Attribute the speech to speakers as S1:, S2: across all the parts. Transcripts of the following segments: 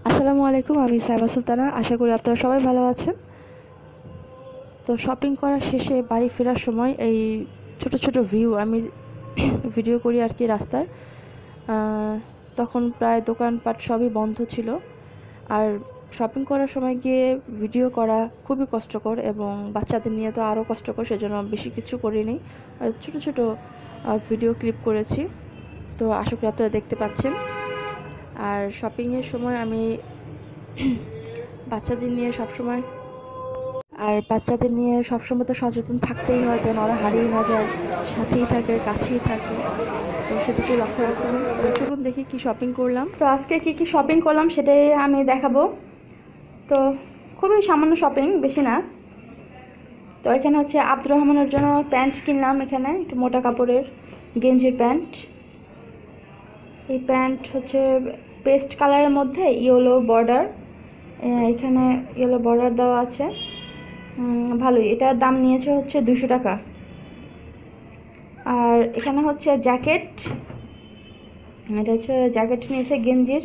S1: আসসালামু আলাইকুম, আমি সাইবা সুলতানা। আশা করি আপনারা সবাই ভালো আছেন। তো শপিং করার শেষে বাড়ি ফেরার সময় এই ছোট ছোট ভিউ আমি ভিডিও করি আর কি রাস্তার। তখন প্রায় দোকানপাট সবই বন্ধ ছিল। আর শপিং করার সময় গিয়ে ভিডিও করা খুবই কষ্টকর, এবং বাচ্চাদের নিয়ে তো আরও কষ্টকর, সেজন্য বেশি কিছু করিনি। ছোট ছোট ভিডিও ক্লিপ করেছি। তো আশা করি আপনারা দেখতে পাচ্ছেন। আর শপিংয়ের সময় আমি বাচ্চাদের নিয়ে সবসময় তো সচেতন থাকতেই হয়, যেন ওরা হারিয়ে না যায়, সাথেই থাকে, কাছেই থাকে। তো সেদিকে লক্ষ্য রাখতে হয়। তো চলুন দেখি কি শপিং করলাম।
S2: তো আজকে কি শপিং করলাম সেটাই আমি দেখাবো। তো খুবই সামান্য শপিং, বেশি না। তো এখানে হচ্ছে আব্দুর রহমানের জন্য প্যান্ট কিনলাম। এখানে একটু মোটা কাপড়ের গেঞ্জির প্যান্ট। এই প্যান্ট হচ্ছে পেস্ট কালারের মধ্যে ইয়েলো বর্ডার, এখানে ইয়েলো বর্ডার দেওয়া আছে। ভালোই, এটার দাম নিয়েছে হচ্ছে 200 টাকা। আর এখানে হচ্ছে জ্যাকেট, এটা হচ্ছে জ্যাকেট নিয়েছে গেঞ্জির।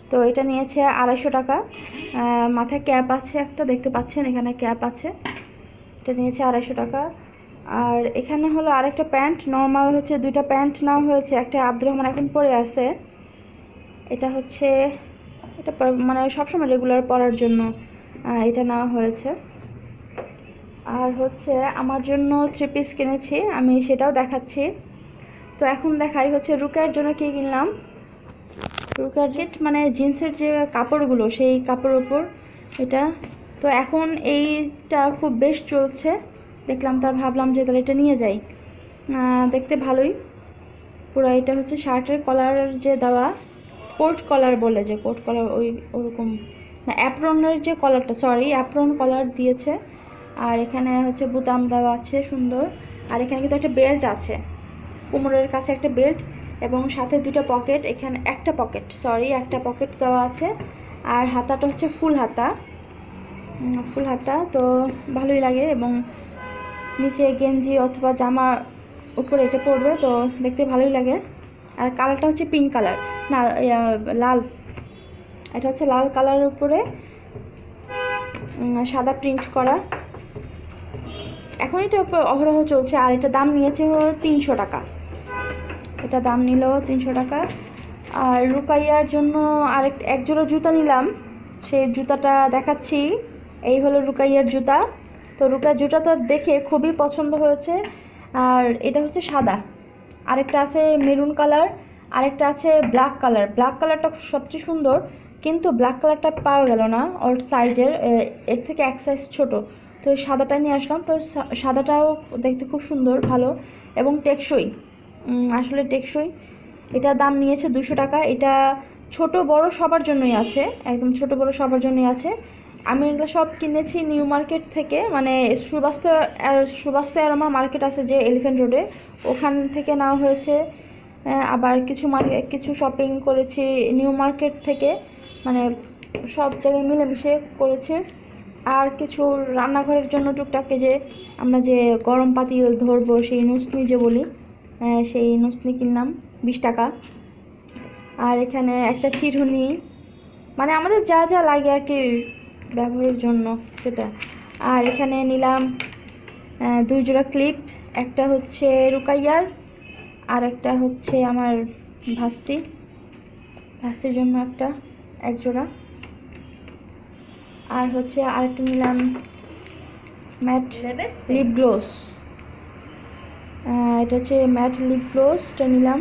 S2: তো এটা নিয়েছে 250 টাকা। মাথায় ক্যাপ আছে একটা, দেখতে পাচ্ছেন এখানে ক্যাপ আছে। এটা নিয়েছে 250 টাকা। আর এখানে হলো আরেকটা প্যান্ট, নর্মাল হচ্ছে দুইটা প্যান্ট নেওয়া হয়েছে। একটা আব্দুর রহমান এখন পরে আছে, এটা হচ্ছে এটা মানে সবসময় রেগুলার পরার জন্য এটা নেওয়া হয়েছে। আর হচ্ছে আমার জন্য 3 পিস কিনেছি, আমি সেটাও দেখাচ্ছি। তো এখন দেখাই হচ্ছে রুকার জন্য কি কিনলাম। রুকার মানে জিন্সের যে কাপড়গুলো, সেই কাপড়ের উপর এটা। তো এখন এইটা খুব বেশ চলছে, দেখলাম, তা ভাবলাম যে তাহলে এটা নিয়ে যাই। দেখতে ভালোই পুরো। এটা হচ্ছে শার্টের কলার যে দেওয়া, কোট কলার বলে, যে কোট কলার ওরকম না, অ্যাপ্রনের যে কলারটা, অ্যাপ্রন কলার দিয়েছে। আর এখানে হচ্ছে বোতাম দেওয়া আছে সুন্দর। আর এখানে কিন্তু একটা বেল্ট আছে, কোমরের কাছে একটা বেল্ট, এবং সাথে দুটো পকেট। এখানে একটা পকেট দেওয়া আছে। আর হাতাটা হচ্ছে ফুল হাতা। তো ভালোই লাগে, এবং নিচে গেঞ্জি অথবা জামা উপরে এটা পরবে, তো দেখতে ভালোই লাগে। আর কালারটা হচ্ছে পিঙ্ক কালার, না লাল, এটা হচ্ছে লাল কালারের উপরে সাদা প্রিন্ট করা। এখন এটা অহরহ চলছে। আর এটা দাম নিয়েছে 300 টাকা, এটা দাম নিল 300 টাকা। আর রুকাইয়ার জন্য এক জোড়া জুতা নিলাম, সেই জুতাটা দেখাচ্ছি। এই হলো রুকাইয়ার জুতা। তো রুকাইয়ার জুতাটা দেখে খুবই পছন্দ হয়েছে। আর এটা হচ্ছে সাদা, আরেকটা আছে মেরুন কালার, আরেকটা আছে ব্ল্যাক কালারটা সবচেয়ে সুন্দর, কিন্তু ব্ল্যাক কালারটা পাওয়া গেল না ওর সাইজের, এর থেকে এক সাইজ ছোট। তো সাদাটা নিয়ে আসলাম। তো সাদাটাও দেখতে খুব সুন্দর, ভালো, এবং টেকসই, আসলে টেকসই। এটার দাম নিয়েছে 200 টাকা। এটা ছোট বড় সবার জন্যই আছে, একদম ছোট বড় সবার জন্যই আছে। আমি এগুলো সব কিনেছি নিউ মার্কেট থেকে, মানে সুবাস্ত অ্যারোমা মার্কেট আছে যে এলিফ্যান্ট রোডে, ওখান থেকে নেওয়া হয়েছে। আবার কিছু শপিং করেছি নিউ মার্কেট থেকে, মানে সব জায়গায় মিলেমিশে করেছে। আর কিছু রান্নাঘরের জন্য টুকটাক, যে আমরা যে গরম পাতিল ধরবো, সেই নুসনি যে বলি, সেই নুসনি কিনলাম 20 টাকা। আর এখানে একটা চিরুনি, মানে আমাদের যা যা লাগে আর কি ব্যবহারের জন্য সেটা। আর এখানে নিলাম 2 জোড়া ক্লিপ, একটা হচ্ছে রুকাইয়ার, আর একটা হচ্ছে আমার ভাস্তির জন্য এক জোড়া। আর হচ্ছে আরেকটা নিলাম ম্যাট লিপ গ্লোস, এটা হচ্ছে ম্যাট লিপ গ্লোসটা নিলাম।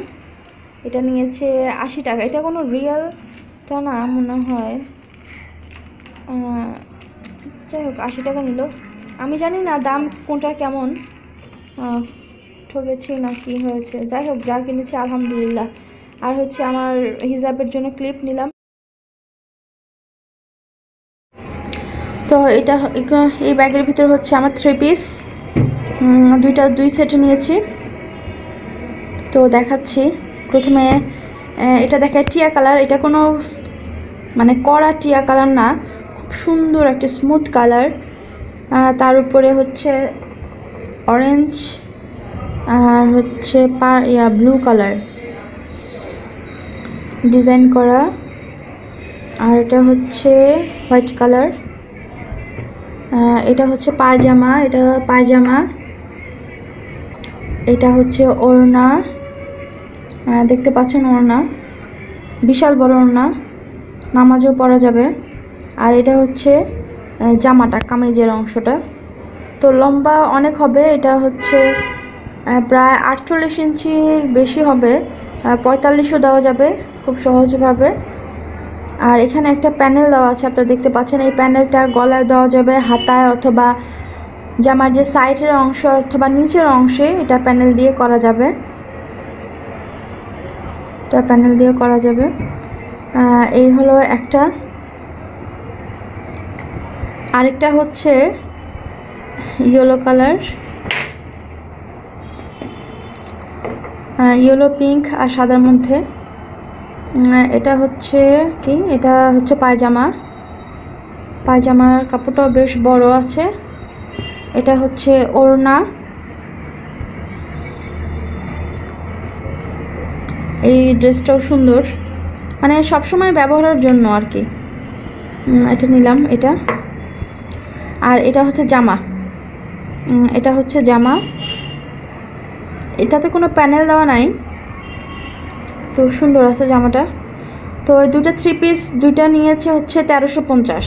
S2: এটা নিয়েছে 80 টাকা। এটা কোনো রিয়েলটা না মনে হয়, যাই হোক 80 টাকা নিল। আমি জানি না দাম কোনটার কেমন, ঠকেছি না কি হয়েছে, যাই হোক যা কিনেছি আলহামদুলিল্লাহ। আর হচ্ছে আমার হিজাবের জন্য ক্লিপ নিলাম। তো এই ব্যাগের ভিতর হচ্ছে আমার 3 পিস, দুই সেটে নিয়েছি। তো দেখাচ্ছি। প্রথমে এটা দেখায় টিয়া কালার। এটা কোনো মানে কড়া টিয়া কালার না, খুব সুন্দর একটা স্মুথ কালার। তার উপরে হচ্ছে অরেঞ্জ, আর হচ্ছে ব্লু কালার ডিজাইন করা। আর এটা হচ্ছে হোয়াইট কালার। এটা হচ্ছে পায়জামা, এটা পায়জামা। এটা হচ্ছে ওড়না, দেখতে পাচ্ছেন ওড়না, বিশাল বড় ওড়না, নামাজও পরা যাবে। আর এটা হচ্ছে জামাটা, কামিজের অংশটা। তো লম্বা অনেক হবে, এটা হচ্ছে প্রায় 48 ইঞ্চির বেশি হবে, 45ও দেওয়া যাবে খুব সহজভাবে। আর এখানে একটা প্যানেল দেওয়া আছে, আপনারা দেখতে পাচ্ছেন। এই প্যানেলটা গলায় দেওয়া যাবে, হাতায়, অথবা জামার যে সাইডের অংশ অথবা নিচের অংশে এটা প্যানেল দিয়ে করা যাবে। এটা প্যানেল দিয়ে করা যাবে। এই হলো একটা। আরেকটা হচ্ছে ইয়েলো কালার, ইয়েলো পিঙ্ক আর সাদার মধ্যে। এটা হচ্ছে কি, এটা হচ্ছে পায়জামা। পায়জামার কাপড়টাও বেশ বড় আছে। এটা হচ্ছে ওড়না। এই ড্রেসটাও সুন্দর, মানে সবসময় ব্যবহারের জন্য আর কি। এটা নিলাম, এটা। আর এটা হচ্ছে জামা, এটা হচ্ছে জামা। এটাতে কোনো প্যানেল দেওয়া নাই, তো সুন্দর আছে জামাটা। তো এই দুটা 3 পিস, দুইটা নিয়েছে হচ্ছে 1350।